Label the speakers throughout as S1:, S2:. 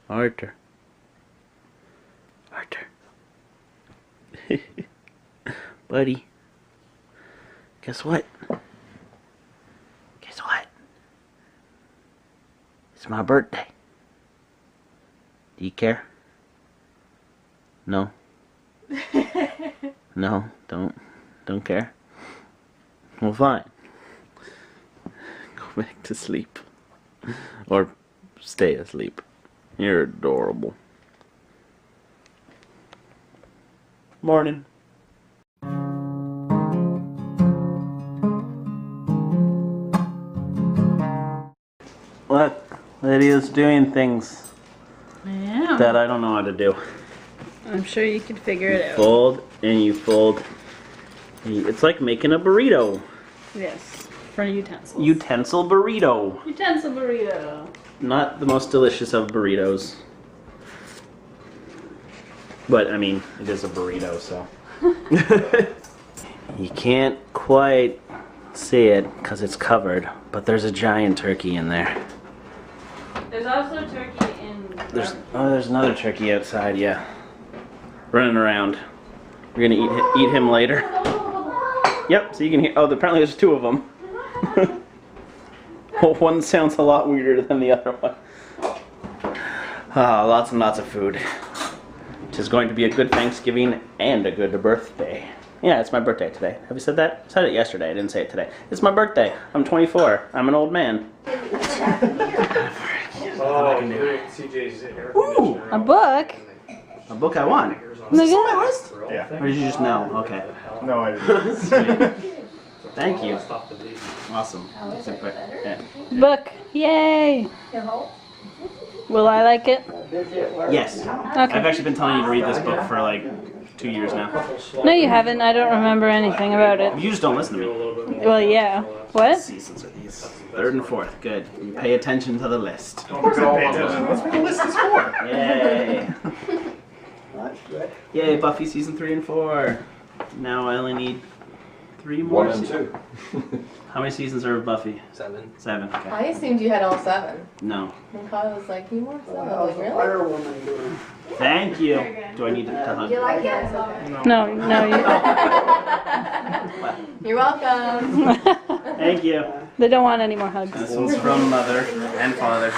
S1: Arthur. Arthur. Buddy. Guess what? Guess what? It's my birthday. Do you care? No? No, don't care. Well, fine. Go back to sleep. Or stay asleep. You're adorable. Morning. Look, Lydia's doing things that I don't know how to do.
S2: I'm sure you can figure it out.
S1: Fold and you fold. It's like making a burrito.
S2: Yes, for utensils.
S1: Utensil burrito.
S2: Utensil burrito.
S1: Not the most delicious of burritos. But, I mean, it is a burrito, so. You can't quite see it because it's covered, but there's a giant turkey in there.
S2: There's also turkey in...
S1: There's another turkey outside, yeah. Running around. We're gonna eat him later. Yep, so you can hear, oh, apparently there's two of them. One sounds a lot weirder than the other one. Lots and lots of food. Which is going to be a good Thanksgiving and a good birthday. Yeah, it's my birthday today. Have you said that? I said it yesterday, I didn't say it today. It's my birthday. I'm 24. I'm an old man.
S2: Ooh, a book?
S1: A book I want.
S2: Look at that.
S3: Yeah.
S1: Or did you just know? Okay.
S3: No, I didn't.
S1: Thank you. Awesome. Yeah.
S2: Book. Yay. Will I like it?
S1: Yes.
S2: Okay.
S1: I've actually been telling you to read this book for like 2 years now.
S2: No, you haven't. I don't remember anything about it.
S1: You just don't listen to me.
S2: Well, yeah. What?
S1: Seasons are these. Third and fourth. Good. You pay attention to the list.
S3: Of course I pay attention. That's what the list is for.
S1: Yay. Yay, Buffy season 3 and 4. Now I only need 3 more.
S3: 1 and 2.
S1: How many seasons are of Buffy?
S4: 7.
S1: 7. Okay.
S5: I assumed you had all 7.
S1: No.
S5: And Kyle was like, you want 7? I was like, really?
S1: Thank you. Do I need to hug?
S5: You like it?
S2: No, no.
S5: You're welcome.
S1: Thank you.
S2: They don't want any more hugs.
S1: This one's from Mother and Father.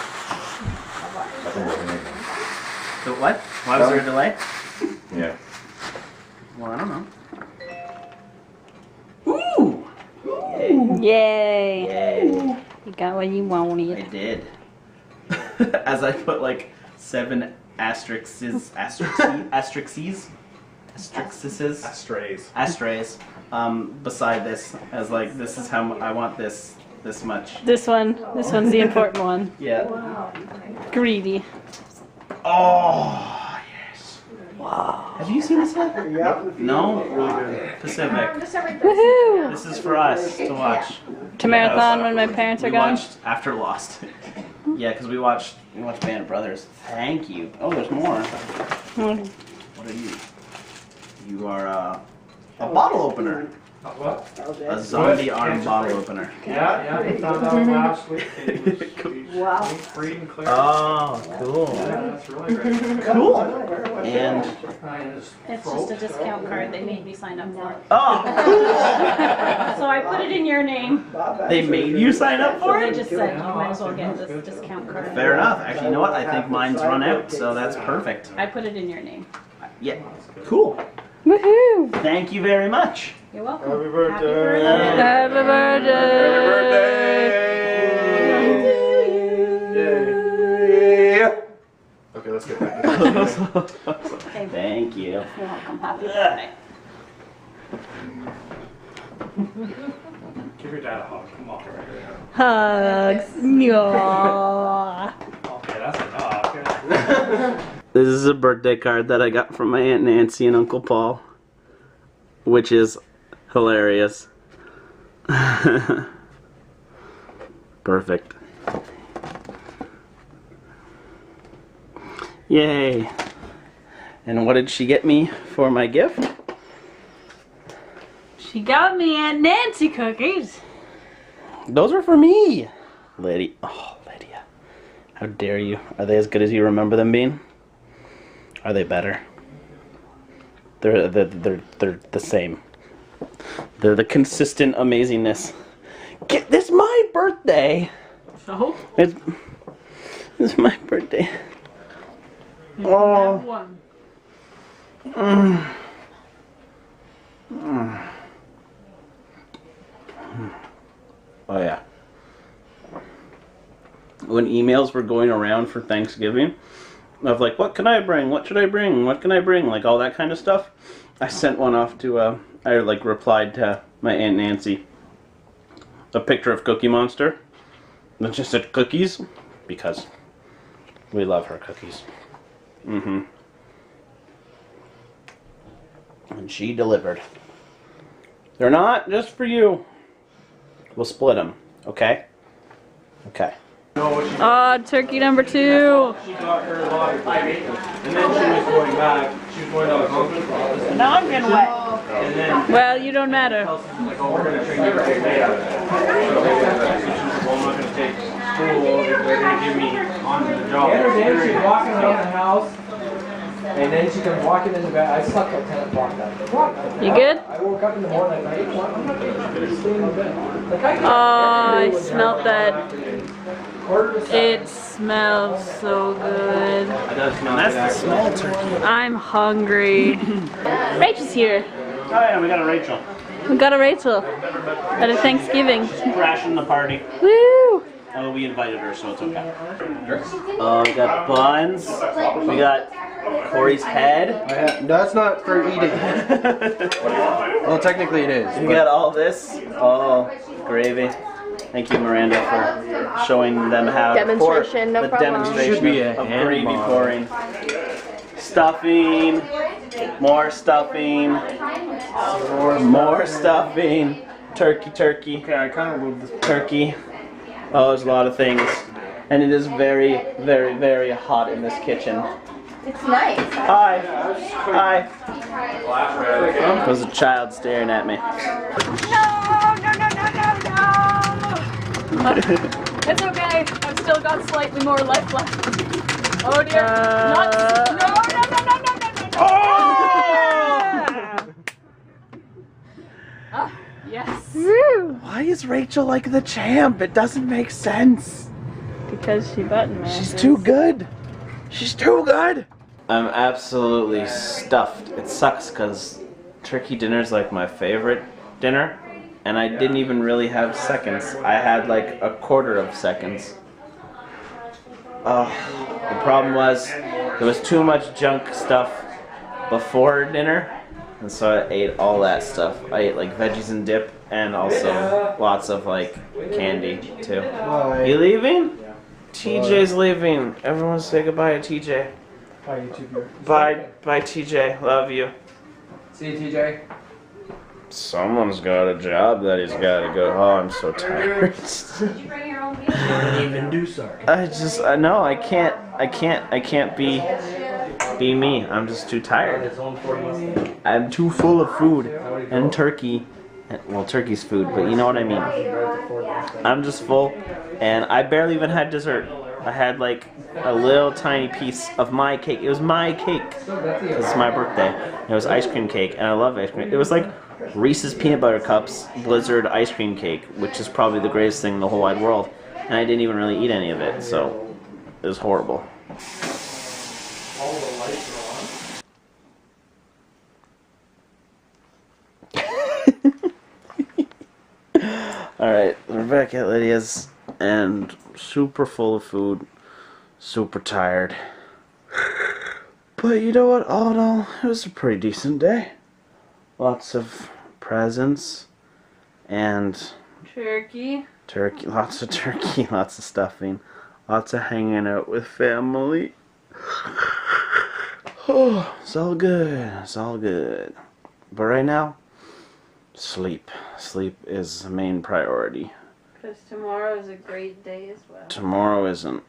S1: So what? Why was there a delay?
S3: Yeah.
S1: Well, I don't know. Ooh!
S2: Yay.
S1: Yay.
S2: You got what you
S1: I
S2: wanted.
S1: did. As I put like 7 asterisks beside this as like, this is how I want this much.
S2: This one's the important one.
S1: Yeah.
S2: Greedy.
S1: Oh, yes. Wow. Have you seen this yet?
S3: Yep.
S1: No? Pacific.
S2: Woohoo!
S1: This is for us to watch.
S2: To marathon when my parents are
S1: We
S2: gone.
S1: watched after Lost. Yeah, because we watched Band of Brothers. Thank you. Oh, there's more. What are you? You are a bottle opener.
S4: What?
S1: A zombie arm bottle opener.
S4: Yeah, we found out last week.
S5: Wow.
S4: Free and clear.
S1: Oh, cool.
S4: Yeah, that's really great.
S1: Cool. And
S2: It's just a discount card they made me sign up for.
S1: oh,
S2: So I put it in your name.
S1: they made you sign up for
S2: They
S1: it?
S2: just said you might as well get this discount card.
S1: Fair enough. Actually, you know what? I think mine's run out, so that's perfect.
S2: I put it in your name.
S1: Yeah. Cool.
S2: Woohoo!
S1: Thank you very much.
S2: You're welcome.
S3: Happy birthday.
S2: Happy birthday!
S3: Yeah. Okay, let's get back to this.
S1: Thank you.
S2: You're welcome. Happy birthday.
S4: Give your dad a hug. Come on.
S2: Hugs. Aww.
S4: Okay, that's enough.
S1: This is a birthday card that I got from my Aunt Nancy and Uncle Paul, which is hilarious. Perfect. Yay. And what did she get me for my gift?
S2: She got me Aunt Nancy cookies.
S1: Those are for me. Lydia. Oh, Lydia. How dare you? Are they as good as you remember them being? Are they better? They're the same. They're the consistent amazingness. This my birthday.
S2: So?
S1: It's my birthday.
S2: You can have one.
S1: Oh yeah. When emails were going around for Thanksgiving, of like, what can I bring? What should I bring? What can I bring? Like all that kind of stuff. I sent one off to, I like replied to my Aunt Nancy. A picture of Cookie Monster. That just said cookies. Because we love her cookies. Mm-hmm. And she delivered. They're not just for you. We'll split them, okay? Okay.
S2: Turkey number 2.
S4: She got her lot of bacon, and then she was going back. She was going to a conference office.
S2: Now I'm getting wet.
S4: And then
S2: Well, you don't matter.
S4: Kelsey's like, oh, we're going to train you for a day out of it. So she's like, well, I'm not going to take school if they're going to give me on the job.
S6: The other day, she's walking around the house, and then she comes walking in the bed. I slept till 10 o'clock that day.
S2: You good?
S6: I woke up in the morning, like, I'm not going to stay in the bed. Like,
S2: I smelled that. It smells so good.
S1: That's the small turkey.
S2: I'm hungry. Rachel's here.
S1: Oh yeah, we got a Rachel.
S2: We got a Rachel at a Thanksgiving.
S1: Crashing the party.
S2: Woo!
S1: Oh, we invited her, so it's okay. Oh, we got buns. We got Corey's head.
S3: That's not for eating. Well, technically it is.
S1: We got all this. Oh, gravy. Thank you, Miranda, for showing them how
S5: Demonstration,
S1: to pour
S5: no
S1: the
S5: problem.
S1: demonstration
S3: Should be a
S1: of
S3: hand
S1: gravy
S3: mod.
S1: pouring. Stuffing. More stuffing. More stuffing. Turkey.
S3: Okay, I kind of moved this.
S1: Turkey. Oh, there's a lot of things. And it is very, very, very hot in this kitchen.
S5: It's nice.
S1: Hi. Hi. There's a child staring at me.
S2: It's okay. I've still got slightly more life left. Oh dear. Nuts. No. Ah, yes.
S1: Why is Rachel like the champ? It doesn't make sense.
S2: Because she button mashes.
S1: She's too good. She's too good. I'm absolutely stuffed. It sucks because turkey dinner is like my favorite dinner. And I didn't even really have seconds. I had like a quarter of seconds. The problem was there was too much junk stuff before dinner. And so I ate all that stuff. I ate like veggies and dip and also lots of like candy too.
S3: Bye.
S1: You leaving? TJ's leaving. Everyone say goodbye to TJ.
S6: Bye, YouTuber.
S1: Bye TJ. Love you.
S6: See you, TJ.
S1: Someone's got a job that he's got to go. Oh, I'm so tired.
S3: Even do sorry.
S1: I can't be me. I'm just too tired. I'm too full of food and turkey. Well, turkey's food, but you know what I mean. I'm just full, and I barely even had dessert. I had like a little tiny piece of my cake. It was my cake. It's my birthday. It was ice cream cake, and I love ice cream. It was like Reese's Peanut Butter Cups Blizzard ice cream cake, which is probably the greatest thing in the whole wide world. And I didn't even really eat any of it, so it was horrible. Alright, we're back at Lydia's, and super full of food, super tired. But you know what, all in all, it was a pretty decent day. Lots of presents, and
S2: Turkey.
S1: lots of turkey, lots of stuffing, lots of hanging out with family. Oh, it's all good. But right now, sleep. Sleep is the main priority.
S2: Because tomorrow is a great day as well.
S1: Tomorrow is an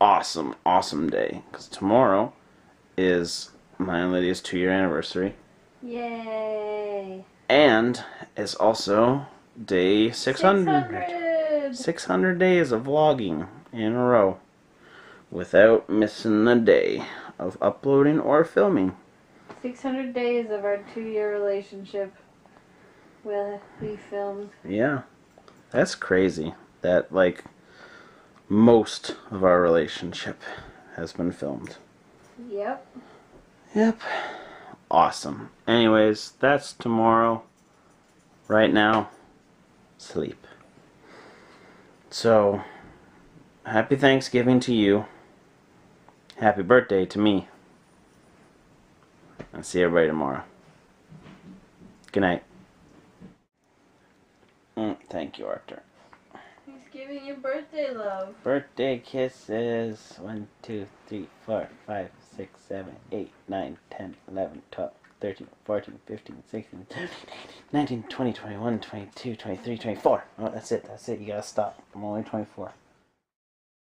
S1: awesome day. Because tomorrow is my and Lydia's 2-year anniversary.
S2: Yay!
S1: And it's also day 600. 600 days of vlogging in a row. without missing a day of uploading or filming.
S5: 600 days of our 2-year relationship will be filmed.
S1: Yeah, that's crazy. That, like, most of our relationship has been filmed.
S5: Yep.
S1: Yep. Awesome. Anyways, that's tomorrow. Right now, sleep. So, happy Thanksgiving to you. Happy birthday to me. I'll see everybody tomorrow. Good night. Thank you, Arthur.
S5: He's giving you birthday love.
S1: Birthday kisses. 1, 2, 3, 4, 5, 6, 7, 8, 9, 10, 11, 12, 13, 14, 15, 16, 17, 18, 19, 20, 21, 22, 23, 24. Oh, that's it. That's it. You gotta stop. I'm only 24.